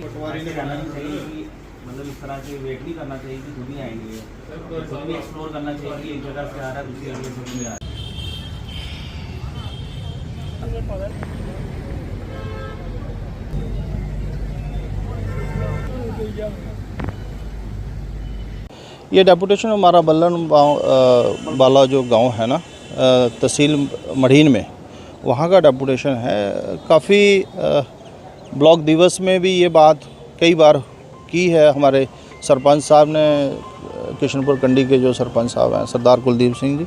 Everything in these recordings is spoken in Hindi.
पटवारी ने कहना नहीं चाहिए कि मतलब इस तरह से वेट नहीं करना चाहिए कि खुद ही आएंगे, खुद भी एक्सप्लोर करना चाहिए कि एक जगह से आ रहा है दूसरी जगह से भी आ रहा है। ये डेपुटेशन हमारा बल्लन वाला जो गांव है ना, तहसील मढ़ीन में, वहाँ का डेपुटेशन है। काफ़ी ब्लॉक दिवस में भी ये बात कई बार की है। हमारे सरपंच साहब ने, किशनपुर कंडी के जो सरपंच साहब हैं सरदार कुलदीप सिंह जी,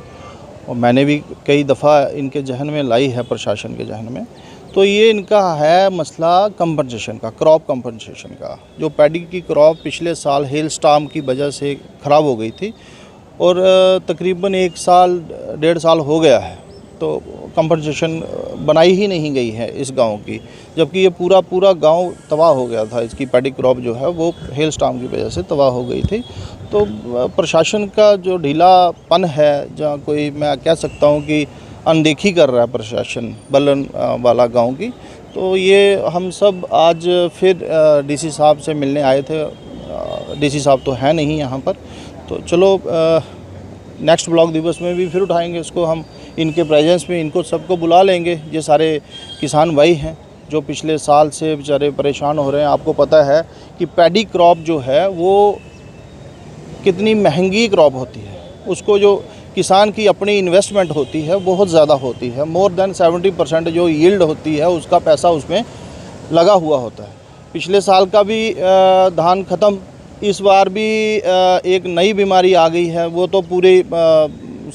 और मैंने भी कई दफ़ा इनके जहन में लाई है, प्रशासन के जहन में। तो ये इनका है मसला कंपनसेशन का, क्रॉप कंपनसेशन का। जो पैडी की क्रॉप पिछले साल हेल स्टॉर्म की वजह से ख़राब हो गई थी और तकरीबन 1 साल 1.5 साल हो गया है, तो कंपनसेशन बनाई ही नहीं गई है इस गांव की, जबकि ये पूरा गांव तबाह हो गया था। इसकी पैडी क्रॉप जो है वो हेल स्टॉर्म की वजह से तबाह हो गई थी। तो प्रशासन का जो ढीलापन है, जहाँ कोई मैं कह सकता हूँ कि अनदेखी कर रहा है प्रशासन बल्लन वाला गांव की, तो ये हम सब आज फिर डीसी साहब से मिलने आए थे। डीसी साहब तो हैं नहीं यहाँ पर, तो चलो नेक्स्ट ब्लॉक दिवस में भी फिर उठाएंगे इसको हम, इनके प्रेजेंस में इनको सबको बुला लेंगे। ये सारे किसान भाई हैं जो पिछले साल से बेचारे परेशान हो रहे हैं। आपको पता है कि पैडी क्रॉप जो है वो कितनी महंगी क्रॉप होती है, उसको जो किसान की अपनी इन्वेस्टमेंट होती है बहुत ज़्यादा होती है। मोर देन 70% जो यील्ड होती है उसका पैसा उसमें लगा हुआ होता है। पिछले साल का भी धान ख़त्म, इस बार भी एक नई बीमारी आ गई है। वो तो पूरे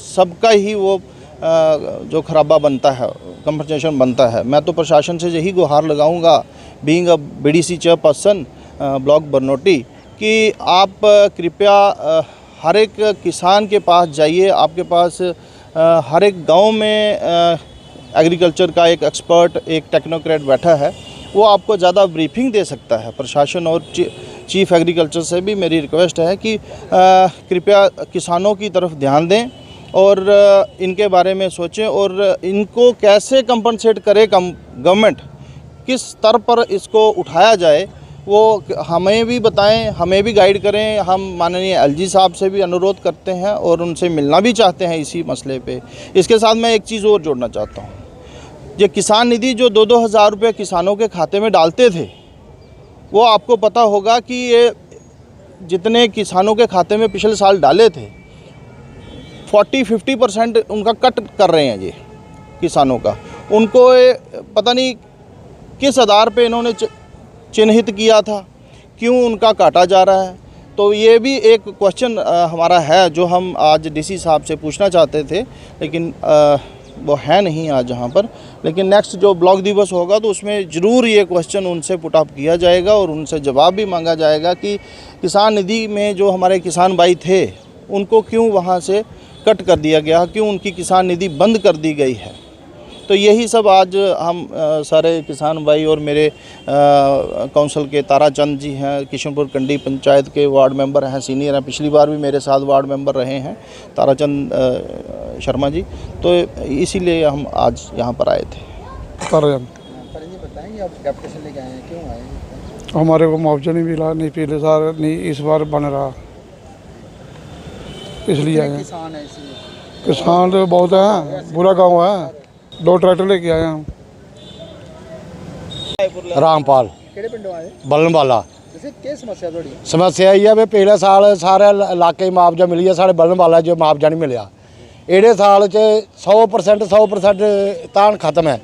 सबका ही वो जो खराबा बनता है, कंपनसेशन बनता है। मैं तो प्रशासन से यही गुहार लगाऊंगा, being a BDC chairperson block Barnoti, कि आप कृपया हर एक किसान के पास जाइए। आपके पास हर एक गांव में एग्रीकल्चर का एक एक्सपर्ट, एक टेक्नोक्रेट बैठा है, वो आपको ज़्यादा ब्रीफिंग दे सकता है। प्रशासन और चीफ एग्रीकल्चर से भी मेरी रिक्वेस्ट है कि कृपया किसानों की तरफ ध्यान दें और इनके बारे में सोचें और इनको कैसे कंपनसेट करे गवर्नमेंट, किस स्तर पर इसको उठाया जाए वो हमें भी बताएं, हमें भी गाइड करें। हम माननीय एलजी साहब से भी अनुरोध करते हैं और उनसे मिलना भी चाहते हैं इसी मसले पे। इसके साथ मैं एक चीज़ और जोड़ना चाहता हूँ। ये किसान निधि जो 2-2 हज़ार रुपये किसानों के खाते में डालते थे, वो आपको पता होगा कि ये जितने किसानों के खाते में पिछले साल डाले थे 40-50% उनका कट कर रहे हैं ये किसानों का। उनको पता नहीं किस आधार पे इन्होंने चिन्हित किया था, क्यों उनका काटा जा रहा है। तो ये भी एक क्वेश्चन हमारा है जो हम आज डीसी साहब से पूछना चाहते थे, लेकिन वो है नहीं आज यहाँ पर। लेकिन नेक्स्ट जो ब्लॉक दिवस होगा तो उसमें ज़रूर ये क्वेश्चन उनसे पुट अप किया जाएगा और उनसे जवाब भी मांगा जाएगा कि किसान निधि में जो हमारे किसान भाई थे उनको क्यों वहाँ से कट कर दिया गया, क्यों उनकी किसान निधि बंद कर दी गई है। तो यही सब आज हम सारे किसान भाई और मेरे काउंसिल के ताराचंद जी हैं, किशनपुर कंडी पंचायत के वार्ड मेंबर हैं, सीनियर हैं, पिछली बार भी मेरे साथ वार्ड मेंबर रहे हैं ताराचंद शर्मा जी, तो इसीलिए हम आज यहाँ पर आए थे। बताएंगे आप कैप्टेशन लेके आए हैं, क्यों आए हैं? हमारे को मुआवजा नहीं मिला, नहीं पिछले साल नहीं, इस बार बन रहा, इसलिए आए हैं। किसान है इसलिए? किसान तो बहुत हैं, बुरा गाँव है। 2 ट्रैक्टर लेके आए हम। रामपाल ਕਿਹੜੇ ਪਿੰਡੋਂ ਆਏ? बल्लन वाला। जैसे क्या समस्या थोड़ी? समस्या ये है भी पिछले साल सारे इलाके मुआवजा मिली है, साढ़े बल्लन वाला जो मुआवजा नहीं मिलिया। एड़े साल च 100% धान खत्म है,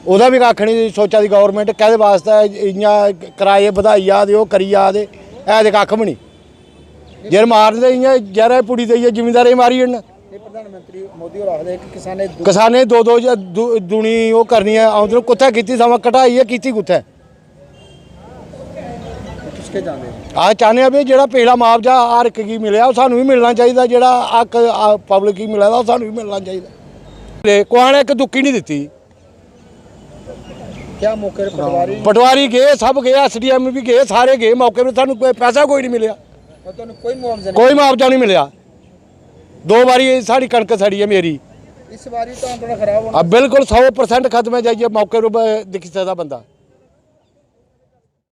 ਉਹਦਾ भी कक्ख नहीं सोचा दी गौरमेंट कहदे वास्ते इ'यां किराए बधाई जा दे, ओह् करी जा दे, है ते कक्ख भी नहीं। जे मारदे इ'यां जहर पुड़ी देइयै जिमींदारें मारी जन। प्रधानमंत्री मोदी और आखदे कि किसाने दो दूनी वो करनी है आमदन कुत्थे कीती, समा घटाई है कीती कुत्थे। किसके जाने आ चाहने भी जो पिछला मुआवजा हर एक की मिले सानू भी मिलना चाहिए, जो हक पब्लिक की मिले सानू भी मिलना चाहिए। कुछ ने एक दुक्की नहीं दी। क्या मौके पटवारी गए, सब गए, SDM भी गए, सारे गए मौके पर, सानू पैसा कोई नहीं मिले, कोई मुआवजा नहीं मिले। 2 बारी साड़ी कणक सड़ी है मेरी, इस बारी तो थोड़ा खराब होना अब बिल्कुल 100% खत्म है जाइए मौके पर दिख सकता बंदा